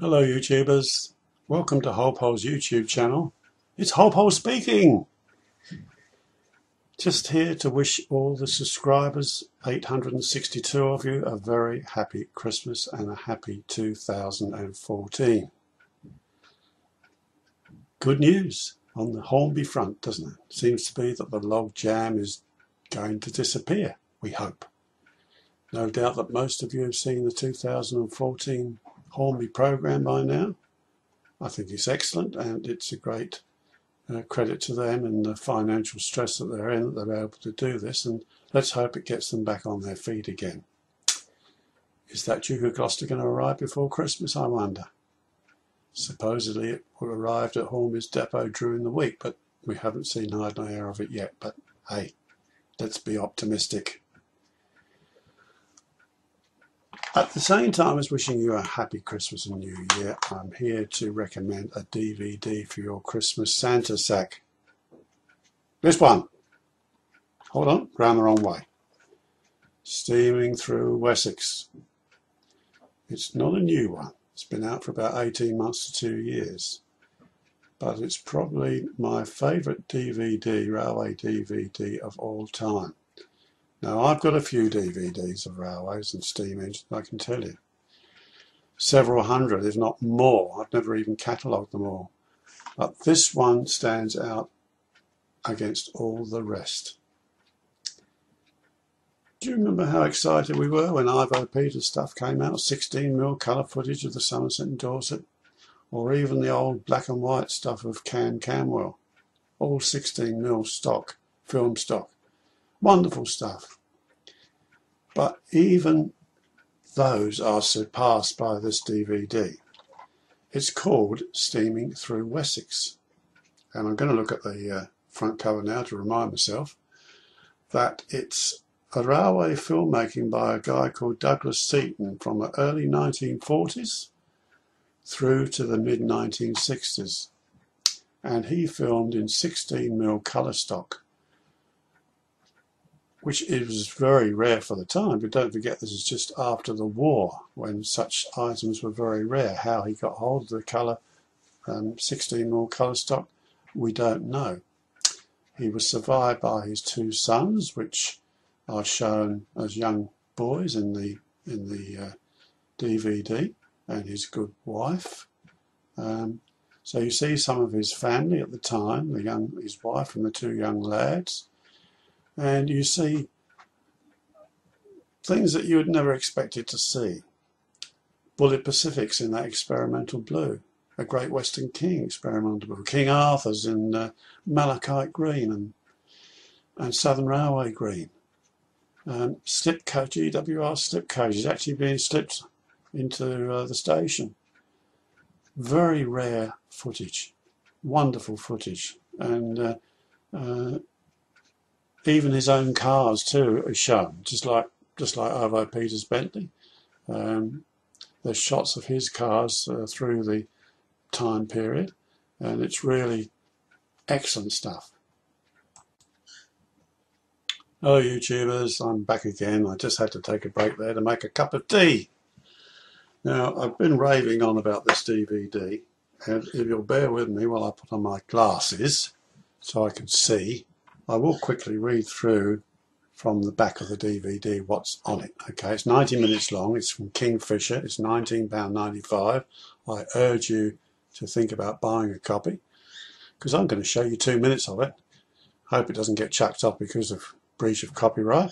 Hello YouTubers, welcome to Hollpolls YouTube channel. It's Hollpolls speaking! Just here to wish all the subscribers, 862 of you, a very happy Christmas and a happy 2014. Good news on the Hornby front, doesn't it? Seems to be that the log jam is going to disappear, we hope. No doubt that most of you have seen the 2014 Hornby program by now. I think it's excellent, and it's a great credit to them and the financial stress that they're in, that they're able to do this, and let's hope it gets them back on their feet again. Is that Duke of Gloucester going to arrive before Christmas, I wonder? Supposedly it arrived at Hornby's depot during the week, but we haven't seen hide nor hair of it yet. But hey, let's be optimistic. At the same time as wishing you a happy Christmas and New Year, I'm here to recommend a DVD for your Christmas Santa sack. This one. Hold on, round the wrong way. Steaming Through Wessex. It's not a new one. It's been out for about 18 months to 2 years. But it's probably my favourite DVD, railway DVD of all time. Now, I've got a few DVDs of railways and steam engines, I can tell you. Several hundred, if not more. I've never even catalogued them all. But this one stands out against all the rest. Do you remember how excited we were when Ivo Peters stuff came out? 16mm colour footage of the Somerset and Dorset? Or even the old black and white stuff of Camwell? All 16mm stock, film stock. Wonderful stuff. But even those are surpassed by this DVD. It's called Steaming Through Wessex. And I'm going to look at the front cover now to remind myself that it's a railway filmmaking by a guy called Douglas Seaton from the early 1940s through to the mid-1960s. And he filmed in 16mm colour stock, which was very rare for the time, but don't forget this is just after the war when such items were very rare. How he got hold of the colour 16mm colour stock, we don't know. He was survived by his two sons, which are shown as young boys in the DVD, and his good wife. So you see some of his family at the time, his wife and the two young lads. And you see things that you would never expected to see. Bullet Pacifics in that experimental blue. A Great Western King experimental blue. King Arthur's in malachite green and Southern Railway green. Slip coach, GWR slip coach is actually being slipped into the station. Very rare footage. Wonderful footage. And even his own cars too are shown, just like Ivo Peters' Bentley. There's shots of his cars through the time period, and it's really excellent stuff. Hello YouTubers, I'm back again. I just had to take a break there to make a cup of tea. Now, I've been raving on about this DVD, and if you'll bear with me while I put on my glasses so I can see, I will quickly read through from the back of the DVD what's on it. Okay, it's 90 minutes long. It's from Kingfisher. It's £19.95. I urge you to think about buying a copy because I'm going to show you 2 minutes of it. Hope it doesn't get chucked off because of breach of copyright.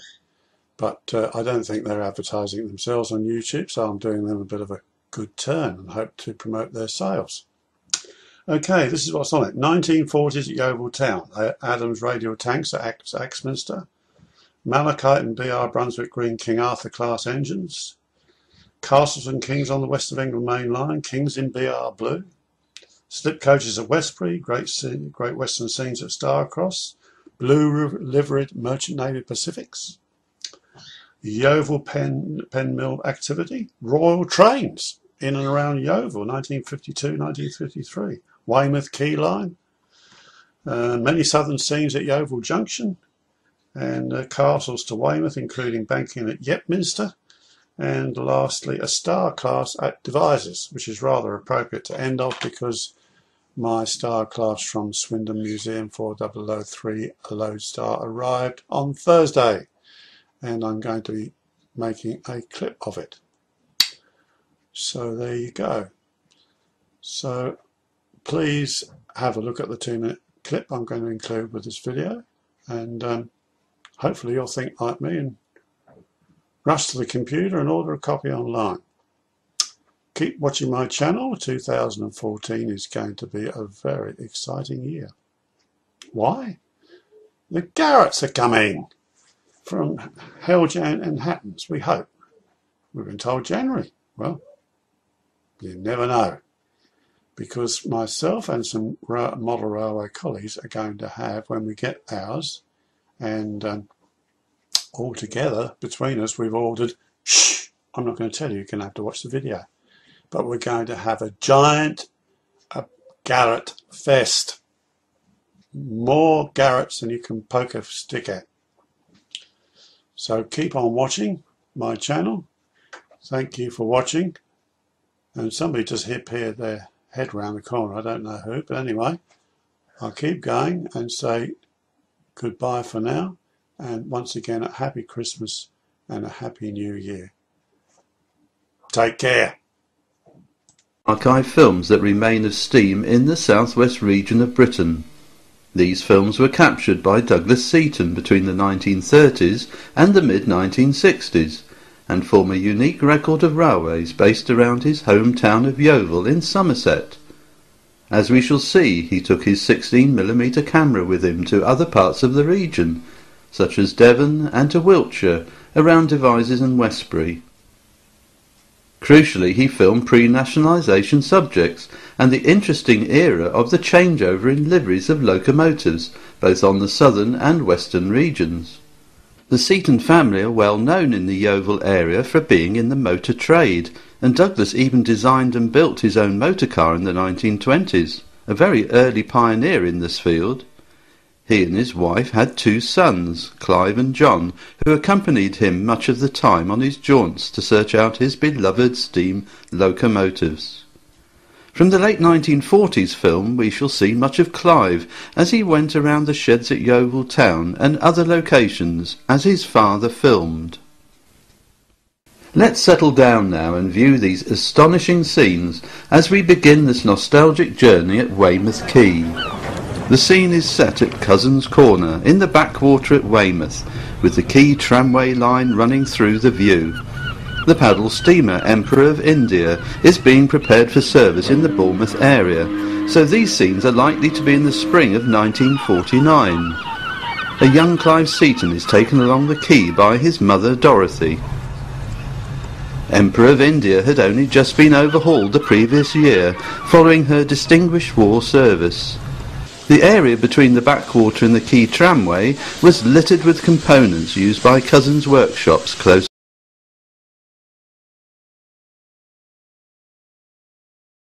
But I don't think they're advertising themselves on YouTube, so I'm doing them a bit of a good turn and hope to promote their sales. Okay, this is what's on it. 1940s at Yeovil Town. Adams radial tanks at Axminster. Malachite and BR Brunswick Green King Arthur class engines. Castles and Kings on the West of England main line. Kings in BR blue. Slip coaches at Westbury. Great Western scenes at Starcross. Blue liveried Merchant Navy Pacifics. Yeovil pen mill activity. Royal trains in and around Yeovil, 1952, 1953. Weymouth Quay Line, many southern scenes at Yeovil Junction, and castles to Weymouth, including banking at Yepminster, And lastly, a star class at Devizes, which is rather appropriate to end off because my star class from Swindon Museum 4003, a lodestar, arrived on Thursday, and I'm going to be making a clip of it. So there you go. So please have a look at the 2-minute clip I'm going to include with this video, and hopefully you'll think like me and rush to the computer and order a copy online. Keep watching my channel. 2014 is going to be a very exciting year. Why? The Garretts are coming from Helljan and Hattons, we hope. We've been told January. Well, you never know, because myself and some model railway colleagues are going to have, when we get ours, and all together between us we've ordered, I'm not going to tell you, you're going to have to watch the video, but we're going to have a giant Garrett fest. More Garretts than you can poke a stick at. So keep on watching my channel. Thank you for watching. And somebody just hit their head round the corner, I don't know who, but anyway, I'll keep going and say goodbye for now, and once again a happy Christmas and a happy New Year. Take care. Archive films that remain of steam in the southwest region of Britain. These films were captured by Douglas Seaton between the 1930s and the mid-1960s, and form a unique record of railways based around his hometown of Yeovil in Somerset. As we shall see, he took his 16mm camera with him to other parts of the region, such as Devon and to Wiltshire, around Devizes and Westbury. Crucially, he filmed pre-nationalisation subjects and the interesting era of the changeover in liveries of locomotives, both on the southern and western regions. The Seaton family are well known in the Yeovil area for being in the motor trade, and Douglas even designed and built his own motor car in the 1920s, a very early pioneer in this field. He and his wife had 2 sons, Clive and John, who accompanied him much of the time on his jaunts to search out his beloved steam locomotives. From the late 1940s film we shall see much of Clive as he went around the sheds at Yeovil town and other locations as his father filmed. Let's settle down now and view these astonishing scenes as we begin this nostalgic journey at Weymouth Quay. The scene is set at Cousins Corner in the backwater at Weymouth, with the Quay tramway line running through the view. The paddle steamer Emperor of India is being prepared for service in the Bournemouth area, so these scenes are likely to be in the spring of 1949. A young Clive Seaton is taken along the quay by his mother Dorothy. Emperor of India had only just been overhauled the previous year, following her distinguished war service. The area between the backwater and the quay tramway was littered with components used by Cousins' workshops close